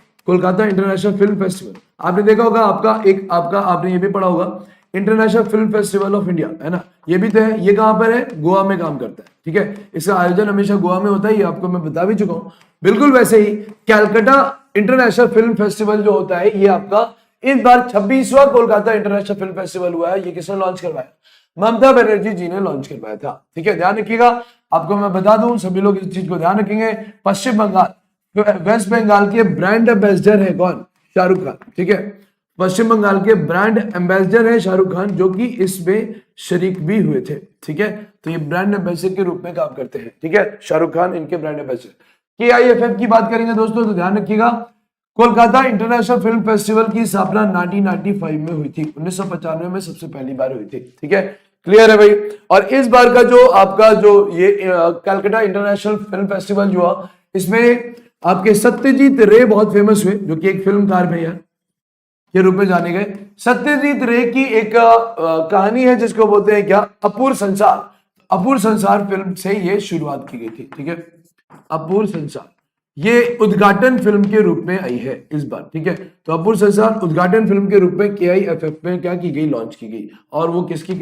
फिल्म फेस्टिवल, आपने देखा होगा आपने ये भी पढ़ा होगा international film festival of India, है ना, ये भी तो है। ये कहां पर है, गोवा में काम करता है। ठीक है, इसका आयोजन हमेशा गोवा में होता है, ये आपको मैं बता भी चुका हूं। बिल्कुल वैसे ही कैलकाटा इंटरनेशनल फिल्म फेस्टिवल जो होता है, ये आपका इस बार 26वां कोलकाता इंटरनेशनल फिल्म फेस्टिवल हुआ है। ये किसने लॉन्च करवाया, ममता बनर्जी जी ने लॉन्च करवाया था। ठीक है, ध्यान रखिएगा, आपको मैं बता दूं, सभी लोग इस चीज को ध्यान रखेंगे। पश्चिम बंगाल, वेस्ट बंगाल के ब्रांड एम्बेसडर है कौन, शाहरुख खान। ठीक है, पश्चिम बंगाल के ब्रांड एम्बेसडर है शाहरुख खान, जो कि इसमें शरीक भी हुए थे। ठीक है, तो ये ब्रांड एम्बेसडर के रूप में काम करते हैं। ठीक है, शाहरुख खान इनके ब्रांड एम्बेसडर। KIFF की बात करेंगे दोस्तों, तो ध्यान रखिएगा कोलकाता इंटरनेशनल फिल्म फेस्टिवल की स्थापना 1995 में हुई थी, 1995 में सबसे पहली बार हुई थी। ठीक है, क्लियर है भाई। और इस बार का जो आपका जो ये कलकत्ता इंटरनेशनल फिल्म फेस्टिवल जो हुआ, इसमें आपके सत्यजीत रे बहुत फेमस हुए, जो कि एक फिल्मकार भैया के रूप में जाने गए। सत्यजीत रे की एक कहानी है जिसको बोलते हैं क्या, अपूर्व संसार। अपूर्व संसार फिल्म से ये शुरुआत की गई थी, ठीक है। अपूर्व संसार ये उद्घाटन फिल्म के रूप में आई है इस बार, ठीक है। तो अपूर्व संसार उद्घाटन फिल्म के रूप में KIFF में क्या की गई, लॉन्च की गई। और वो किसकी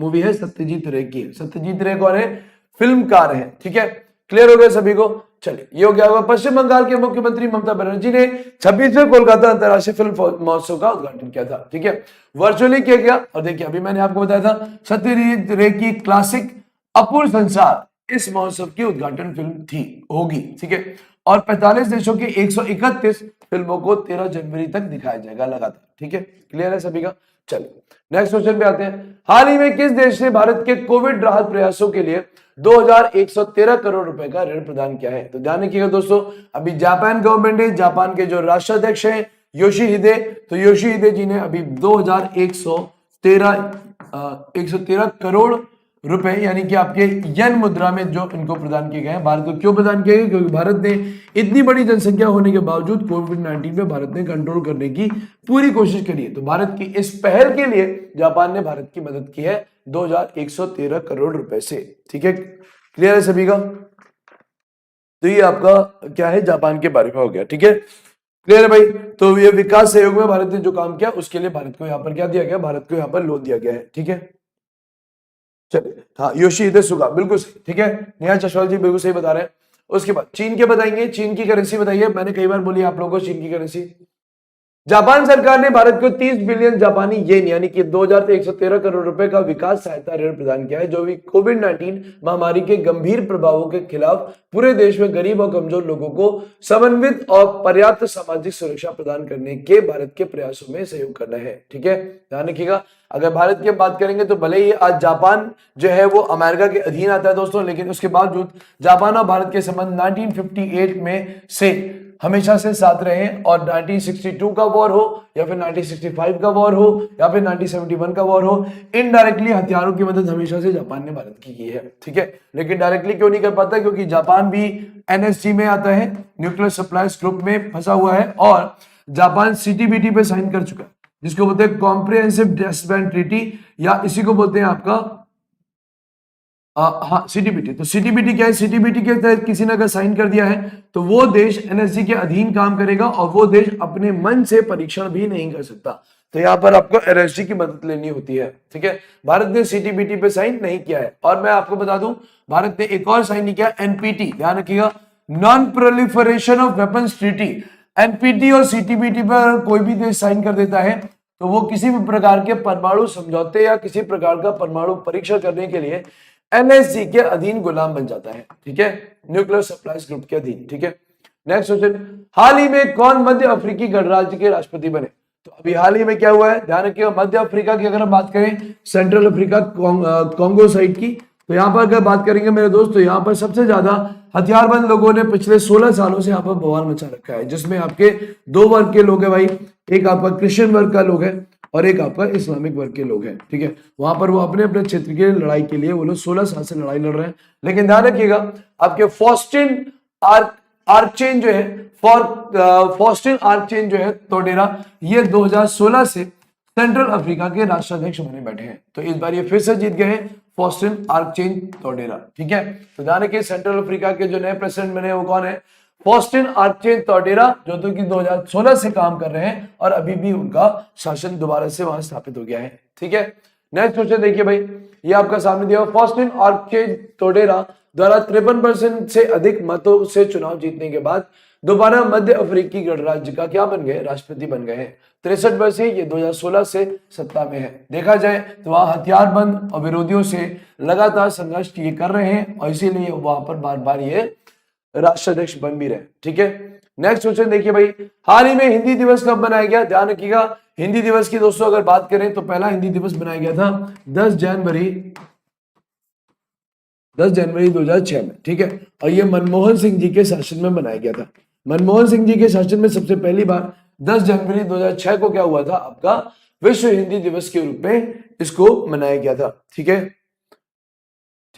मूवी है, सत्यजीत रे की है। सत्यजीत रे कौन है, फिल्मकार है, ठीक है। क्लियर हो गया सभी को। चलिए, ये हो गया होगा। पश्चिम बंगाल के मुख्यमंत्री ममता बनर्जी ने 26वें कोलकाता अंतर्राष्ट्रीय फिल्म महोत्सव का उद्घाटन किया था, ठीक है। वर्चुअली किया गया। और देखिए, अभी मैंने आपको बताया था सत्यजीत रे की क्लासिक अपूर्व संसार इस महोत्सव की उद्घाटन फिल्म थी, होगी, ठीक है। और 45 देशों की 131 फिल्मों को 13 जनवरी तक दिखाया जाएगा लगातार, ठीक है। क्लियर है सभी का। चलिए, नेक्स्ट क्वेश्चन पे आते हैं। हाल ही में किस देश ने भारत के कोविड राहत प्रयासों के लिए 2113 करोड़ रुपए का ऋण प्रदान किया है? तो ध्यान रखिएगा दोस्तों, अभी जापान गवर्नमेंट ने, जापान के जो राष्ट्राध्यक्ष हैं योशिहिदे, तो योशिहिदे जी ने अभी 113 करोड़ रुपए यानी कि आपके यन मुद्रा में जो इनको प्रदान किए गए हैं। भारत को क्यों प्रदान किए गए? क्योंकि भारत ने इतनी बड़ी जनसंख्या होने के बावजूद कोविड-19 पे भारत ने कंट्रोल करने की पूरी कोशिश करी है। तो भारत की इस पहल के लिए जापान ने भारत की मदद की है 2113 करोड़ रुपए से, ठीक है। क्लियर है सभी का। तो ये आपका क्या है, जापान के बारे में हो गया, ठीक है। क्लियर है भाई। तो ये विकास सहयोग में भारत ने जो काम किया उसके लिए भारत को यहाँ पर क्या दिया गया, भारत को यहाँ पर लोन दिया गया है, ठीक है। चलिए, हाँ, योशिहिदे सुगा बिल्कुल सही, ठीक है। नेहा चशवाल जी बिल्कुल सही बता रहे हैं। उसके बाद चीन के बताएंगे, चीन की करेंसी बताइए। मैंने कई बार बोली आप लोगों को चीन की करेंसी। जापान सरकार ने भारत को 30 बिलियन जापानी येन यानी कि 2113 करोड़ रुपए का विकास सहायता ऋण प्रदान किया है, जो भी कोविड-19 महामारी के गंभीर प्रभावों के खिलाफ पूरे देश में गरीब और कमजोर लोगों को समन्वित और पर्याप्त सामाजिक सुरक्षा प्रदान करने के भारत के प्रयासों में सहयोग करना है, ठीक है। ध्यान रखिएगा, अगर भारत की बात करेंगे तो भले ही आज जापान जो है वो अमेरिका के अधीन आता है दोस्तों, लेकिन उसके बावजूद जापान और भारत के संबंध 1958 में से हमेशा से साथ रहे। और 1962 का वॉर हो या फिर 1965 का वॉर हो या फिर 1971 का वॉर हो, इनडायरेक्टली हथियारों की मदद हमेशा से जापान ने भारत की है, ठीक है। लेकिन डायरेक्टली क्यों नहीं कर पाता? क्योंकि जापान भी NSG में आता है, न्यूक्लियर सप्लाईज ग्रुप में फंसा हुआ है, और जापान CTBT पे साइन कर चुका है, जिसको बोलते हैं कॉम्प्रिहेंसिव डिसबैंड ट्रीटी, या इसी को बोलते हैं आपका हाँ CTBT। तो CTBT क्या है? CTBT के तहत किसी ने अगर साइन कर दिया है तो वो देश NSG के अधीन काम करेगा, और वो देश अपने मन से परीक्षण भी नहीं कर सकता। तो यहाँ पर आपको NSG की मदद लेनी होती है, ठीक है। भारत ने CTBT पे साइन नहीं किया है। और मैं आपको बता दूं, भारत ने एक और साइन नहीं किया, NPT, ध्यान रखिएगा, non proliferation of weapons treaty. NPT और CTBT पर कोई भी देश साइन कर देता है तो वो किसी भी प्रकार के परमाणु समझौते या किसी प्रकार का परमाणु परीक्षण करने के लिए NSG के अधीन गुलाम बन जाता है, ठीक है, न्यूक्लियर सप्लाईज ग्रुप के अधीन, ठीक है। नेक्स्ट क्वेश्चन, हाल ही में कौन मध्य अफ्रीकी गणराज्य के राष्ट्रपति बने? तो अभी हाल ही में क्या हुआ है, ध्यान रखिएगा, मध्य अफ्रीका की अगर हम बात करें, सेंट्रल अफ्रीका कॉन्गो साइड की, तो यहाँ पर अगर बात करेंगे मेरे दोस्त, तो यहाँ पर सबसे ज्यादा हथियारबंद लोगों ने पिछले 16 सालों से यहाँ पर बवाल मचा रखा है, जिसमें आपके दो वर्ग के लोग हैं भाई, एक आपका क्रिश्चियन वर्ग का लोग है और एक आपका इस्लामिक वर्ग के लोग हैं, ठीक है। वहां पर वो अपने अपने क्षेत्र की लड़ाई के लिए वो लोग 16 साल से लड़ाई लड़ रहे हैं। लेकिन ध्यान रखिएगा, आपके फॉस्टिन आर्कचेन जो है, फॉस्टिन आर्कचेन जो है टोडेरा, ये 2016 से सेंट्रल अफ्रीका के राष्ट्राध्यक्ष बने बैठे हैं। तो इस बार ये फिर से जीत गए हैं फॉस्टिन आर्कचेन टोडेरा, ठीक है। तो ध्यान रखिए, सेंट्रल अफ्रीका के जो नए प्रेसिडेंट बने वो कौन है? फॉस्टिन आर्कचेन टोडेरा, जो तो कि 2016 से काम कर रहे हैं और अभी भी उनका शासन दोबारा से वहां स्थापित हो गया है, ठीक है। नेक्स्ट क्वेश्चन देखिए भाई, ये आपका सामने दिया, फॉस्टिन आर्कचेन टोडेरा द्वारा 53% से अधिक मतों से चुनाव जीतने के बाद दोबारा मध्य अफ्रीकी गणराज्य का क्या बन गए? राष्ट्रपति बन गए हैं। 63 वर्ष से ये 2016 से सत्ता में है। देखा जाए तो वहां हथियारबंद और विरोधियों से लगातार संघर्ष ये कर रहे हैं और इसीलिए वहां पर बार बार ये राष्ट्राध्यक्ष बन भी रहे, ठीक है। नेक्स्ट क्वेश्चन देखिए भाई, हाल ही में हिंदी दिवस कब मनाया गया? ध्यान रखिएगा, हिंदी दिवस की दोस्तों अगर बात करें तो पहला हिंदी दिवस बनाया गया था 10 जनवरी 2006 में, ठीक है। और ये मनमोहन सिंह जी के शासन में बनाया गया था। मनमोहन सिंह जी के शासन में सबसे पहली बार 10 जनवरी 2006 को क्या हुआ था? आपका विश्व हिंदी दिवस के रूप में इसको मनाया गया था, ठीक है,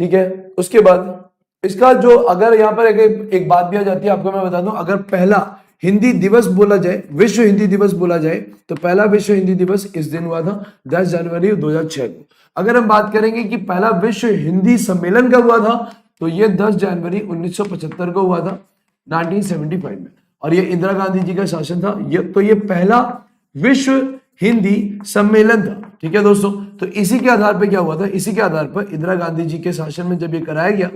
ठीक है। उसके बाद इसका जो अगर यहाँ पर एक बात भी आ जाती है, आपको मैं बता दूं, अगर पहला हिंदी दिवस बोला जाए, विश्व हिंदी दिवस बोला जाए, तो पहला विश्व हिंदी दिवस इस दिन हुआ था 10 जनवरी 2006 को। अगर हम बात करेंगे कि पहला विश्व हिंदी सम्मेलन कब हुआ था, तो ये 10 जनवरी 1975 को हुआ था, 1975 में, और ये इंदिरा गांधी जी का शासन था। ये पहला विश्व हिंदी सम्मेलन था। ठीक है दोस्तों, तो इसी के आधार पर क्या हुआ था, इसी के आधार पर इंदिरा गांधी जी के शासन में जब ये कराया गया,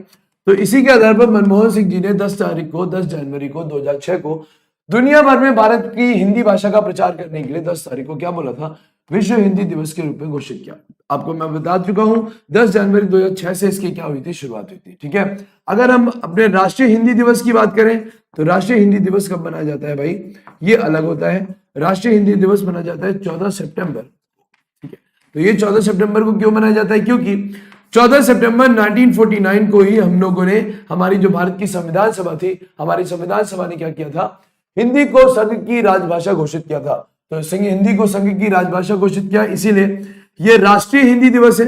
तो इसी के आधार पर मनमोहन सिंह जी ने 10 जनवरी को 2006 को दुनिया भर में भारत की हिंदी भाषा का प्रचार करने के लिए 10 तारीख को क्या बोला था, विश्व हिंदी दिवस के रूप में घोषित किया। आपको मैं बता चुका हूं 10 जनवरी 2006 से इसकी क्या हुई थी, शुरुआत हुई थी। ठीक है, अगर हम अपने राष्ट्रीय हिंदी दिवस की बात करें तो राष्ट्रीय हिंदी दिवस कब मनाया जाता है भाई, ये अलग होता है। राष्ट्रीय हिंदी दिवस मनाया जाता है 14 सितंबर। ठीक है, तो ये 14 सितंबर को क्यों मनाया जाता है, क्योंकि 14 सितंबर 1949 को ही हम लोगों ने, हमारी जो भारत की संविधान सभा थी, हमारी संविधान सभा ने क्या किया था, हिंदी को संघ की राजभाषा घोषित किया था। तो हिंदी को संघ की राजभाषा घोषित किया, इसीलिए ये राष्ट्रीय हिंदी दिवस है,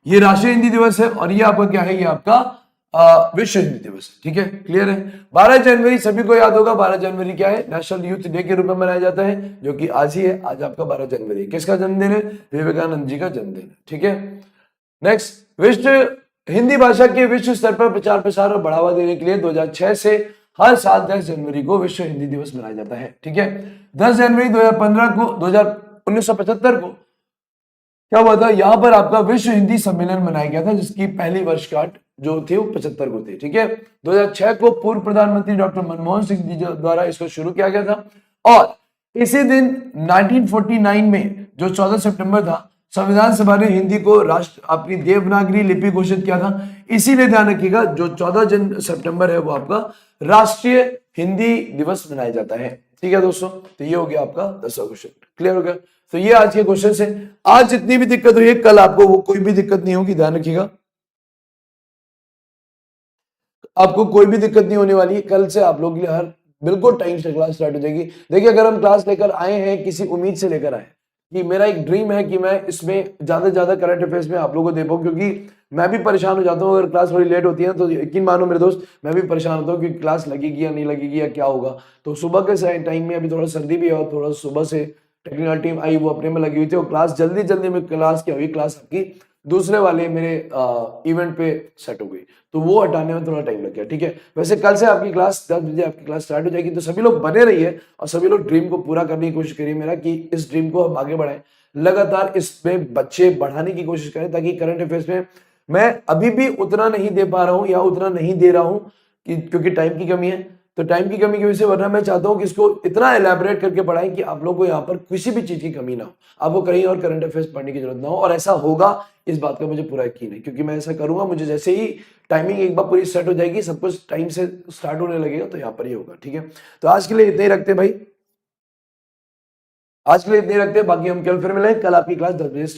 ये राष्ट्रीय हिंदी दिवस है, और ये आपका क्या है, ये आपका विश्व हिंदी दिवस है। ठीक है, क्लियर है। 12 जनवरी सभी को याद होगा, 12 जनवरी क्या है, नेशनल यूथ डे के रूप में मनाया जाता है, जो कि आज ही है, आज आपका 12 जनवरी। किसका जन्मदिन है, विवेकानंद जी का जन्मदिन है। ठीक है, नेक्स्ट, विश्व हिंदी भाषा के विश्व स्तर पर प्रचार प्रसार और बढ़ावा देने के लिए 2006 से हर साल 10 जनवरी को विश्व हिंदी दिवस मनाया जाता है। ठीक है, 10 जनवरी 2015 को 1975 को क्या हुआ था, यहां पर आपका विश्व हिंदी सम्मेलन मनाया गया था, जिसकी पहली वर्षगांठ जो थी वो 75 को थी। ठीक है, 2006 को पूर्व प्रधानमंत्री डॉक्टर मनमोहन सिंह जी द्वारा इसको शुरू किया गया था, और इसी दिन 1949 में जो 14 सितंबर था, संविधान सभा ने हिंदी को राष्ट्र अपनी देवनागरी लिपि घोषित किया था। इसीलिए ध्यान रखिएगा, जो 14 सितंबर है वो आपका राष्ट्रीय हिंदी दिवस मनाया जाता है। ठीक है दोस्तों, तो ये हो गया आपका 10वां क्वेश्चन। क्लियर हो गया, तो ये आज के क्वेश्चन है। आज जितनी भी दिक्कत हुई है, कल आपको वो कोई भी दिक्कत नहीं होगी, ध्यान रखिएगा, आपको कोई भी दिक्कत नहीं होने वाली है। कल से आप लोग के लिए हर बिल्कुल टाइम से क्लास स्टार्ट हो जाएगी। देखिए, अगर हम क्लास लेकर आए हैं, किसी उम्मीद से लेकर आए कि मेरा एक ड्रीम है कि मैं इसमें ज्यादा से ज्यादा करंट अफेयर्स में आप लोगों को दे पाऊं, क्योंकि मैं भी परेशान हो जाता हूं अगर क्लास थोड़ी लेट होती है, तो यकीन मानो मेरे दोस्त, मैं भी परेशान होता हूं कि क्लास लगेगी या नहीं लगेगी या क्या होगा। तो सुबह के टाइम में अभी थोड़ा सर्दी भी है, और थोड़ा सुबह से टेक्निकल टीम आई वो अपने में लगी हुई थी, और क्लास जल्दी में क्लास क्या हुई, क्लास आपकी दूसरे वाले मेरे इवेंट पे सेट हो गई, तो वो हटाने में थोड़ा टाइम लग गया। ठीक है, वैसे कल से आपकी क्लास 10 बजे आपकी क्लास स्टार्ट हो जाएगी, तो सभी लोग बने रहिए और सभी लोग ड्रीम को पूरा करने की कोशिश करिए मेरा, कि इस ड्रीम को हम आगे बढ़ाएं, लगातार इसमें बच्चे बढ़ाने की कोशिश करें, ताकि करंट अफेयर्स में मैं अभी भी उतना नहीं दे पा रहा हूं या उतना नहीं दे रहा हूं, क्योंकि टाइम की कमी है। तो टाइम की कमी की वजह से, वरना मैं चाहता हूं कि इसको इतना एलैबोरेट करके पढ़ाएं कि आप लोग को यहाँ पर किसी भी चीज की कमी ना हो, आपको कहीं और करंट अफेयर्स पढ़ने की जरूरत ना हो, और ऐसा होगा, इस बात का मुझे पूरा यकीन है, क्योंकि मैं ऐसा करूंगा। मुझे जैसे ही टाइमिंग एक बार पूरी सेट हो जाएगी, सब कुछ टाइम से स्टार्ट होने लगेगा, तो यहाँ पर ही होगा। ठीक है, तो आज के लिए इतने ही रखते हैं भाई, आज के लिए इतने ही रखते हैं, बाकी हम कल फिर मिलें। कल आपकी क्लास 10 बजे